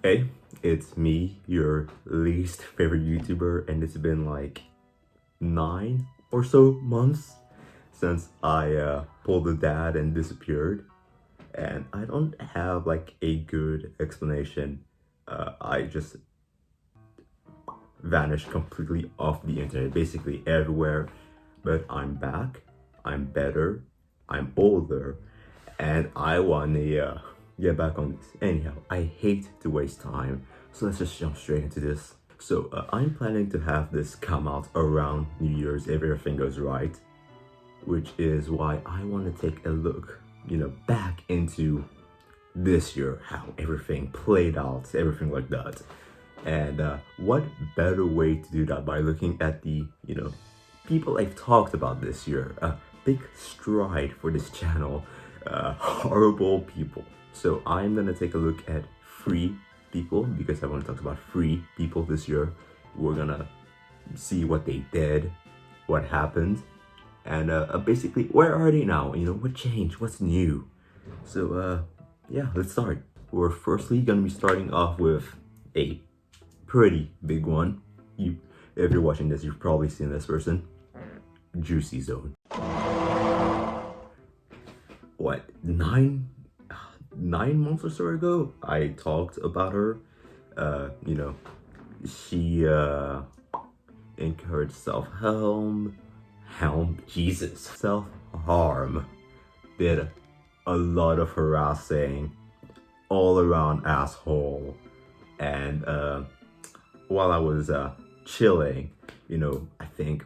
Hey, it's me, your least favorite YouTuber, and it's been like 9 or so months since I pulled a dad and disappeared, and I don't have like a good explanation. I just vanished completely off the internet, basically everywhere, but I'm back, I'm better, I'm older, and I wanna get back on this. Anyhow, I hate to waste time, so let's just jump straight into this. So I'm planning to have this come out around New Year's if everything goes right, which is why I want to take a look, back into this year, how everything played out, everything like that. And what better way to do that by looking at the, people I've talked about this year. A big stride for this channel, horrible people. So I'm gonna take a look at free people because I want to talk about free people this year. We're gonna see what they did, what happened, and basically where are they now? What changed? What's new? So yeah, let's start. We're firstly gonna be starting off with a pretty big one. If you're watching this, you've probably seen this person. JuicyZone. What, nine months or so ago, I talked about her. She encouraged self-harm, self-harm, did a lot of harassing, all around asshole, and while I was chilling, I think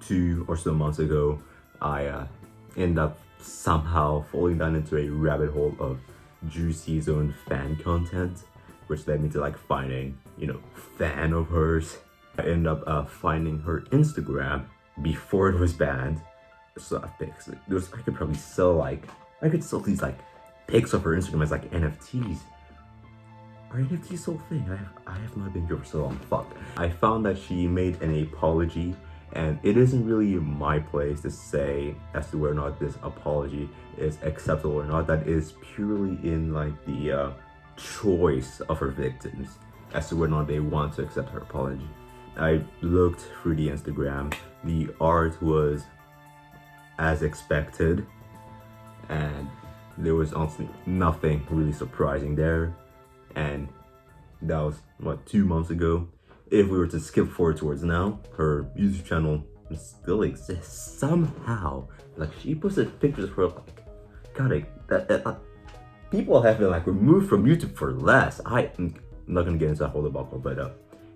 2 or so months ago, I ended up somehow falling down into a rabbit hole of JuicyZone fan content, which led me to like finding, fan of hers. I ended up finding her Instagram before it was banned. So I think I could probably sell these like pics of her Instagram as like NFTs. Are NFTs still a thing? I have not been here for so long. Fuck. I found that she made an apology, and it isn't really my place to say as to whether or not this apology is acceptable or not. That is purely in like the choice of her victims as to whether or not they want to accept her apology. I looked through the Instagram. The art was as expected, and there was honestly nothing really surprising there. And that was, 2 months ago. If we were to skip forward towards now, her YouTube channel still exists somehow. Like, she posted pictures of her, like, God, people have been, like, removed from YouTube for less. I'm not gonna get into that whole debacle, but her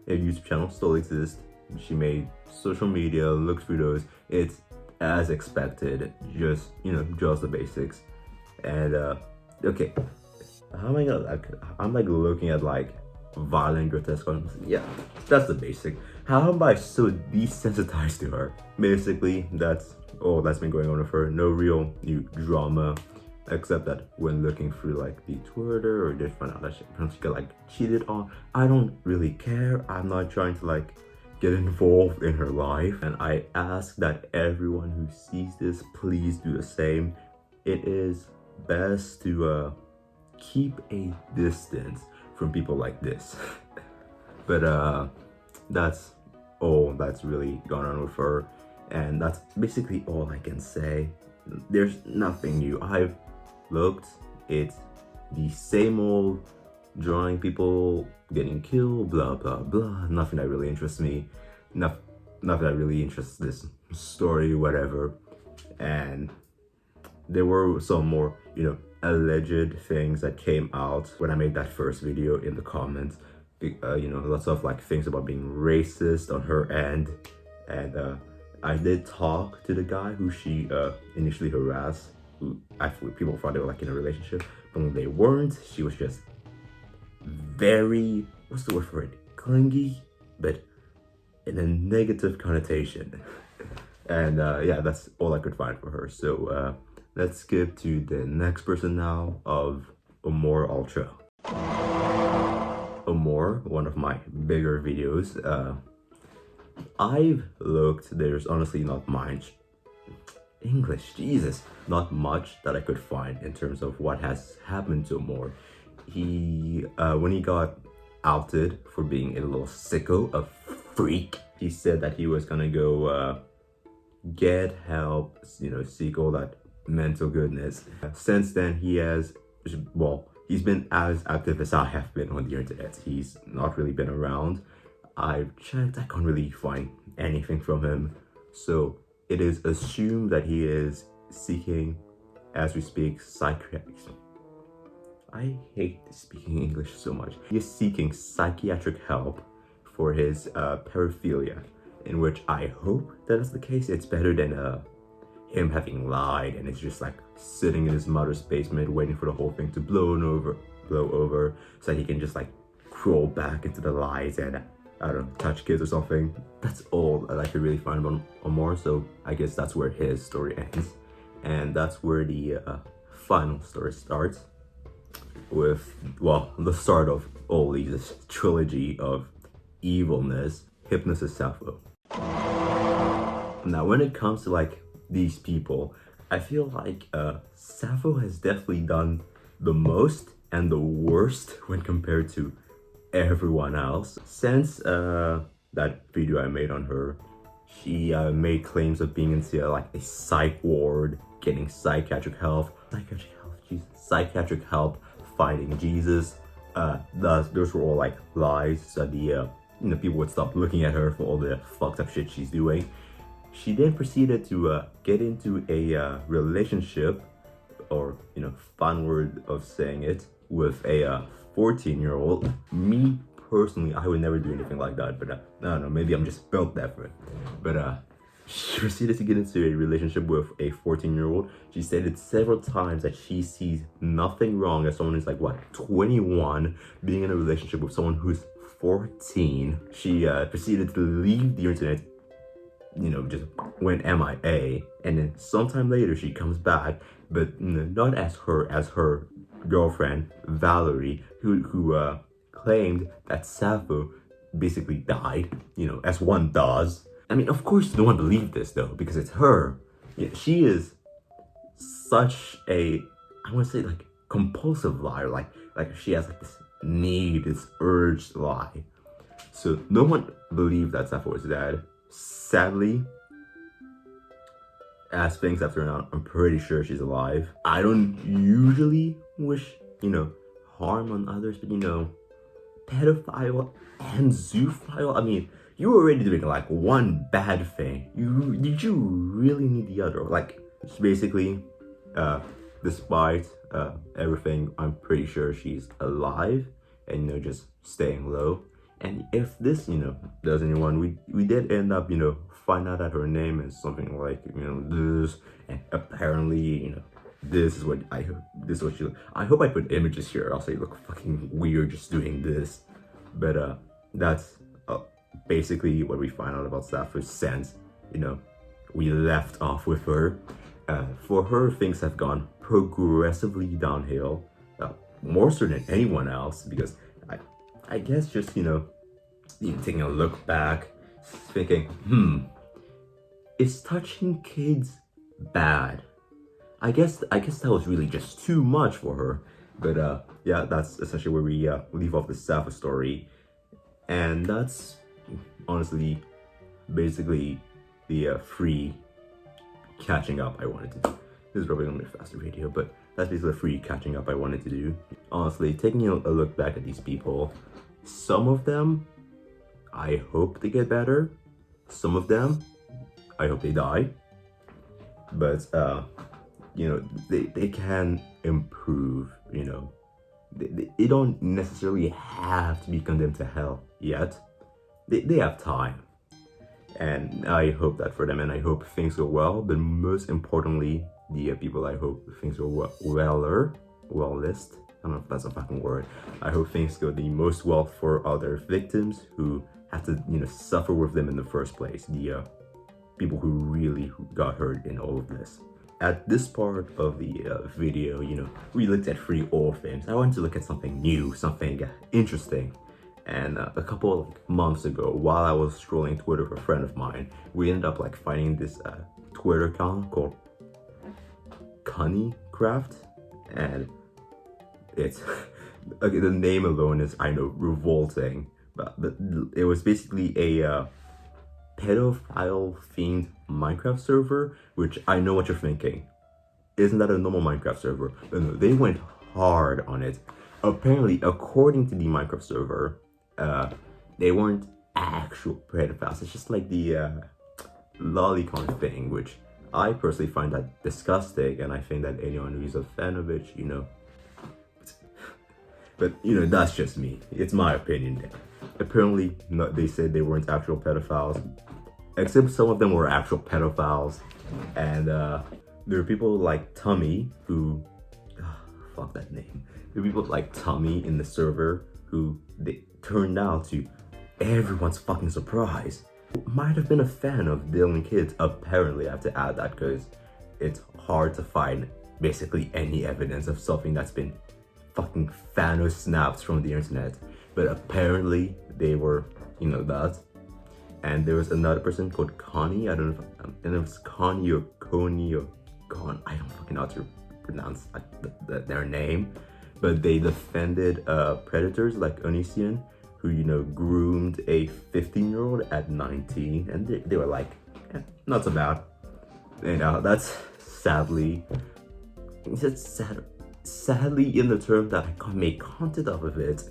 YouTube channel still exists. She made social media, looked through those. It's as expected, just the basics. And okay, how am I gonna I'm like looking at like violent, grotesque ones. Yeah, that's the basic. How am I so desensitized to her? Basically, that's all that's been going on with her. No real new drama, except that when looking through like the Twitter or just find out that she got like cheated on. I don't really care. I'm not trying to like get involved in her life, and I ask that everyone who sees this please do the same. It is best to keep a distance from people like this. But that's all that's really gone on with her, and that's basically all I can say. There's nothing new. I've looked, it's the same old drawing people getting killed, blah blah blah. Nothing that really interests me, nothing that really interests this story, whatever. And there were some more, alleged things that came out when I made that first video in the comments. Lots of like things about being racist on her end, and I did talk to the guy who she initially harassed, who actually people thought they were like in a relationship, but when they weren't, she was just very, what's the word for it, clingy, but in a negative connotation. And yeah, that's all I could find for her. So let's skip to the next person now, of AmorAltra. Amor, one of my bigger videos. I've looked, there's honestly not much not much that I could find in terms of what has happened to Amor. He when he got outed for being a little sicko, a freak. He said that he was gonna go get help, seek all that mental goodness. Since then, he's been as active as I have been on the internet. He's not really been around. I've checked, I can't really find anything from him. So it is assumed that he is seeking, as we speak, I hate speaking English so much. He is seeking psychiatric help for his paraphilia, in which I hope that is the case. It's better than him having lied and it's just like sitting in his mother's basement waiting for the whole thing to blow over so that he can just like crawl back into the lies and I don't know, touch kids or something. That's all that I could really find about Amor, so I guess that's where his story ends. And that's where the final story starts with, the start of all these trilogy of evilness, Hypnosis Sappho. Now, when it comes to like these people, I feel like Sappho has definitely done the most and the worst when compared to everyone else. Since that video I made on her, she made claims of being into like a psych ward, getting psychiatric help, finding Jesus. Those were all like lies, so the people would stop looking at her for all the fucked up shit she's doing. She then proceeded to get into a relationship, or fun word of saying it, with a 14-year-old. Me personally, I would never do anything like that, but I don't know, maybe I'm just built different. But she proceeded to get into a relationship with a 14-year-old. She stated several times that she sees nothing wrong as someone who's like 21 being in a relationship with someone who's 14. She proceeded to leave the internet, just went MIA, and then sometime later she comes back, but not as her girlfriend Valerie, who claimed that Sappho basically died, as one does. I mean, of course no one believed this though, because it's her. She is such a, I want to say like compulsive liar, like she has like this need, this urge to lie. So no one believed that Sappho was dead. Sadly, as things have turned out, I'm pretty sure she's alive. I don't usually wish, harm on others, but pedophile and zoophile, I mean, you were already doing like one bad thing. Did you really need the other? Like, basically, despite everything, I'm pretty sure she's alive and just staying low. And if this does anyone, we did end up find out that her name is something like this, and apparently this is what she look. I hope I put images here, else I look fucking weird just doing this. But that's basically what we find out about Sappho since we left off with her. For her, things have gone progressively downhill, more so than anyone else, because I guess just taking a look back, thinking, is touching kids bad? I guess that was really just too much for her. But yeah, that's essentially where we leave off the Sappho story, and that's honestly basically the free catching up I wanted to do. This is probably gonna be a faster video, but that's basically the free catching up I wanted to do. Honestly, taking a look back at these people, some of them I hope they get better, some of them I hope they die, but they can improve. They don't necessarily have to be condemned to hell yet. They have time, and I hope that for them, and I hope things go well. But most importantly, the people I hope things go wellest. I don't know if that's a fucking word. I hope things go the most well for other victims who have to suffer with them in the first place. The people who really got hurt in all of this. At this part of the video, we looked at 3 old films. I wanted to look at something new, something interesting. And a couple of months ago, while I was scrolling Twitter with a friend of mine, we ended up finding this Twitter account called Cunnycraft, and it's Okay, the name alone is, I know, revolting, but it was basically a pedophile-themed Minecraft server, which I know what you're thinking. Isn't that a normal Minecraft server? But no, they went hard on it. Apparently, according to the Minecraft server, they weren't actual pedophiles. It's just like the lolicon thing, which I personally find that disgusting, and I think that anyone who's a fan of it, you know. But, you know, that's just me. It's my opinion. Apparently, they said they weren't actual pedophiles, except some of them were actual pedophiles. And there were people like Tummy who, fuck that name. There were people like Tummy in the server who they turned out to everyone's fucking surprise. Might have been a fan of dealing kids. Apparently, I have to add that because it's hard to find basically any evidence of something that's been fucking Thanos snaps from the internet. But apparently they were, you know, that. And there was another person called Connie. I don't know if, and it was Connie or Coney or Con. I don't fucking know how to pronounce their name. But they defended predators like Onision, who, you know, groomed a 15-year-old at 19. And they were like, not so bad. And that's sadly, it's sad. Sadly in the term that I can't make content off of it,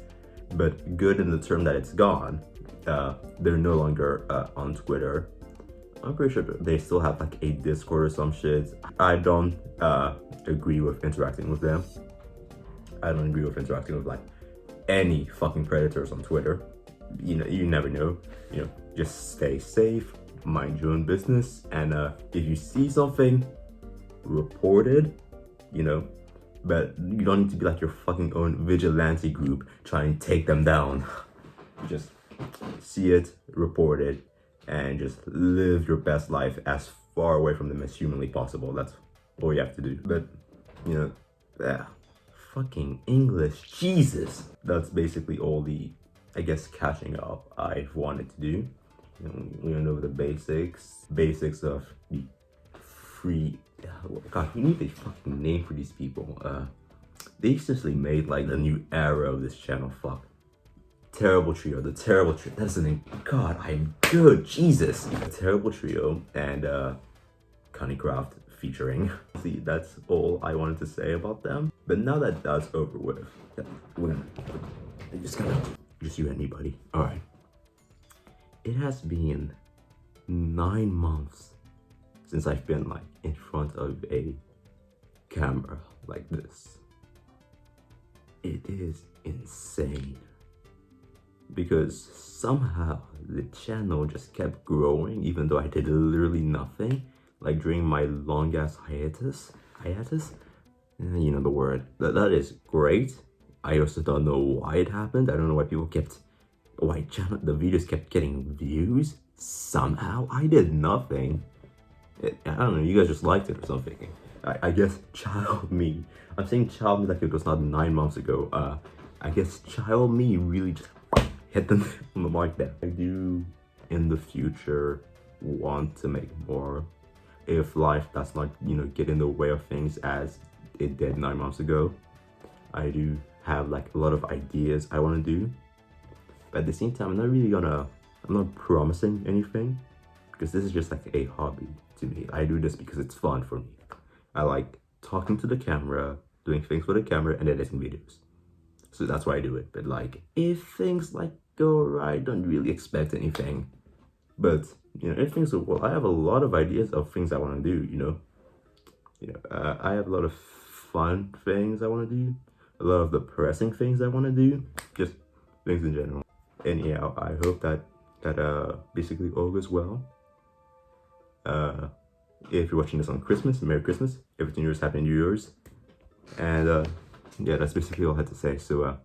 but good in the term that it's gone. They're no longer on Twitter. I'm pretty sure they still have like a Discord or some shit. I don't agree with interacting with them. I don't agree with interacting with like any fucking predators on Twitter. You know, you never know. You know, just stay safe, mind your own business, and if you see something, report it, you know. But you don't need to be like your fucking own vigilante group trying to take them down. Just see it, report it, and just live your best life as far away from them as humanly possible. That's all you have to do. But, you know, fucking English, Jesus! That's basically all the, I guess, catching up I've wanted to do. You know, we went over the basics of the free. God, we need a fucking name for these people. They essentially made like the new era of this channel. Fuck. Terrible Trio, the Terrible Trio. That's the name. God, I'm good. Jesus. The Terrible Trio and Cunningraft featuring. See, that's all I wanted to say about them. But now that that's over with, we're just you and me, buddy. All right. It has been 9 months since I've been like in front of a camera like this. It is insane because somehow the channel just kept growing even though I did literally nothing. Like during my long ass hiatus, you know the word. That is great. I also don't know why it happened. I don't know why the videos kept getting views. Somehow I did nothing. I don't know, you guys just liked it or something. I guess child me. I'm saying child me like it was not 9 months ago. I guess child me really just hit them on the mark there. I do in the future want to make more. If life does not, you know, get in the way of things as it did 9 months ago. I do have like a lot of ideas I want to do. But at the same time, I'm not promising anything. Because this is just like a hobby to me. I do this because it's fun for me. I like talking to the camera, doing things with the camera, and editing videos. So that's why I do it. But like, if things like go right, don't really expect anything. But, you know, if things go well, I have a lot of ideas of things I want to do, you know. I have a lot of fun things I want to do. A lot of depressing things I want to do. Just things in general. Anyhow, I hope that basically all goes well. If you're watching this on Christmas, Merry Christmas. If it's New Year's, Happy New Year's. And yeah, that's basically all I had to say. So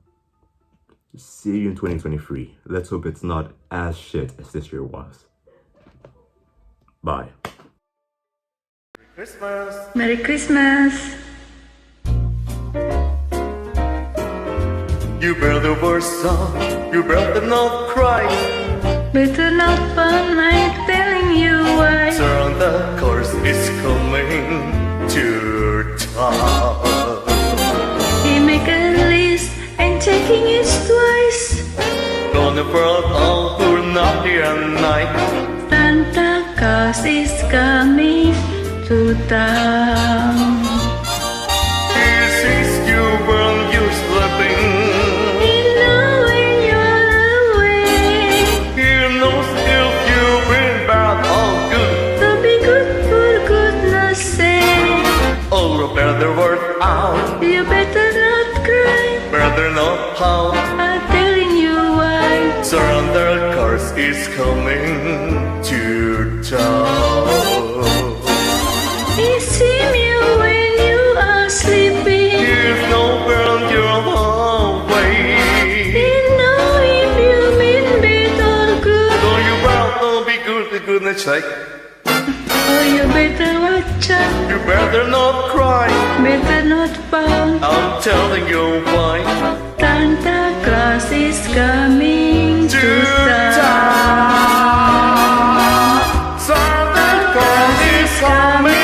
see you in 2023. Let's hope it's not as shit as this year was. Bye. Christmas. Merry Christmas. You bear the worst song, you bear the not cry. Better not fun, I'm telling you why. Turn the course is coming to town. He make a list and taking it twice. Gonna burn all for not day and night. Santa Claus is coming to town. He sees you when you're sleeping. He knows when you're away. He knows if you've been bad or good. So be good for goodness sake. All the better work out. You better not cry. Better not pout. I'm telling you why. Santa Claus is coming to town. He sees you when you are sleeping. He's no when you're away. He knows if you've been bad or good. So you better be good for goodness sake. Oh, you better watch out. You better not cry. Better not pout. I'm telling you why. Santa Claus is coming to town. Santa Claus is coming